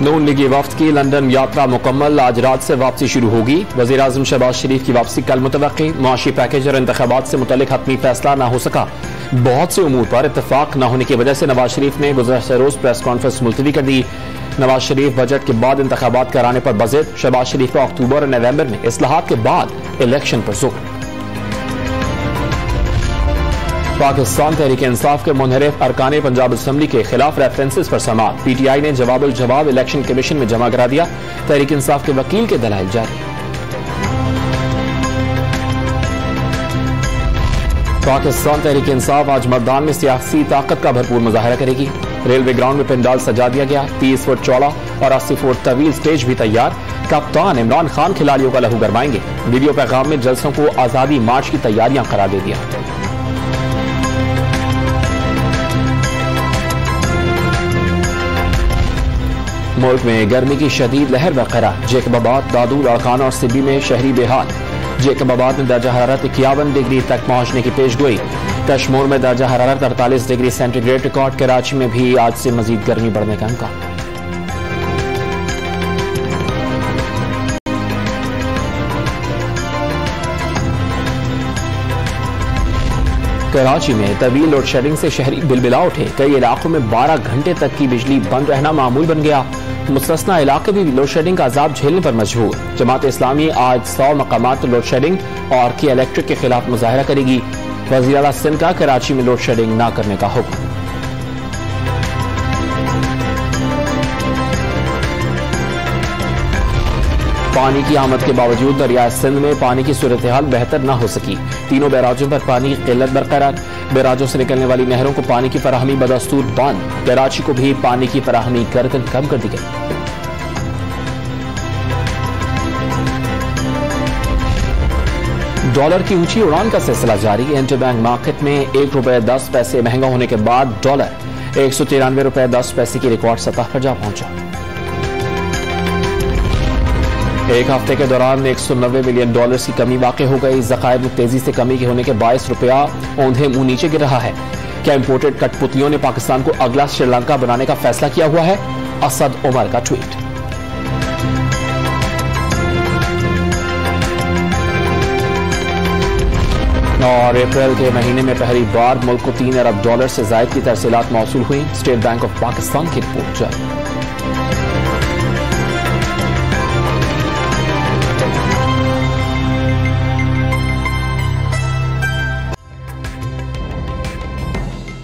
नून लीगी वफ्द की लंदन यात्रा मुकम्मल, आज रात से वापसी शुरू होगी। वज़ीर आज़म शहबाज शरीफ की वापसी कल मुतवक्की। मुआशी पैकेज और इंतखाबात से मुतल्लिक हतमी फैसला न हो सका। बहुत से उमूर पर इत्तफाक न होने की वजह से नवाज शरीफ ने गुज़श्ता रोज प्रेस कॉन्फ्रेंस मुलतवी कर दी। नवाज शरीफ बजट के बाद इंतखाबात कराने पर बज़िद। शहबाज शरीफ को अक्टूबर और नवंबर में इस्लाहात के बाद इलेक्शन पर जोर। पाकिस्तान तहरीक इंसाफ के मुनहरिफ अरकान पंजाब असम्बली के खिलाफ रेफरेंसेस पर समाअत। पीटीआई ने जवाब इलेक्शन कमीशन में जमा करा दिया। तहरीक इंसाफ के वकील के दलाइल जारी। पाकिस्तान तहरीक इंसाफ आज मर्दान में सियासी ताकत का भरपूर मुजाहरा करेगी। रेलवे ग्राउंड में पंडाल सजा दिया गया। 30 फुट चौड़ा और 80 फुट तवील स्टेज भी तैयार। कप्तान इमरान खान खिलाड़ियों का लहू गरमाएंगे। वीडियो पैगाम में जलसों को आजादी मार्च की तैयारियां करार दे दिया। मुल्क में गर्मी की शदीद लहर बरकरार। जेकबाबाद, दादू, लाड़काना और सिब्बी में शहरी बेहाल। जेकबाबाद में दर्जा हरारत 51 डिग्री तक पहुंचने की पेशगोई। कश्मीर में दर्जा हरारत 48 डिग्री सेंटीग्रेड रिकॉर्ड। कराची में भी आज से मजीद गर्मी बढ़ने का इम्कान। कराची में तवील लोड शेडिंग से शहरी बिलबिला उठे। कई इलाकों में 12 घंटे तक की बिजली बंद रहना मामूल बन गया। मुस्तस्ना इलाके भी लोड शेडिंग का अजाब झेलने पर मजबूर। जमात इस्लामी आज 100 मकामात लोड शेडिंग और की इलेक्ट्रिक के खिलाफ मुजाहरा करेगी। वज़ीर आला सिंध का कराची में लोड शेडिंग न करने का हुक्म। पानी की आमद के बावजूद दरिया सिंध में पानी की सूरत हाल बेहतर न हो सकी। तीनों बैराजों पर पानी की किल्लत बरकरार। बैराजों से निकलने वाली नहरों को पानी की फराहमी बदस्तूर बंद। कराची को भी पानी की फराहमी कम कर दी गई। डॉलर की ऊंची उड़ान का सिलसिला जारी। इंटरबैंक मार्केट में ₹1.10 महंगा होने के बाद डॉलर ₹193.10 की रिकॉर्ड सतह पर जा पहुंचा। एक हफ्ते के दौरान $190 मिलियन की कमी वाक़ई हो गई। ज़खायर में तेजी से कमी के होने के बायस रुपया औंधे मुंह नीचे गिर रहा है। क्या इंपोर्टेड कठपुतलियों ने पाकिस्तान को अगला श्रीलंका बनाने का फैसला किया हुआ है? असद उमर का ट्वीट। और अप्रैल के महीने में पहली बार मुल्क को $3 अरब से जायद की तरसीलात मौसूल हुई। स्टेट बैंक ऑफ पाकिस्तान की रिपोर्ट जारी।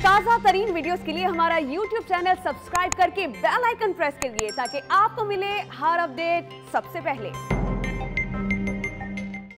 ताज़ा तरीन वीडियोस के लिए हमारा YouTube चैनल सब्सक्राइब करके बेल आइकन प्रेस करिए ताकि आपको मिले हर अपडेट सबसे पहले।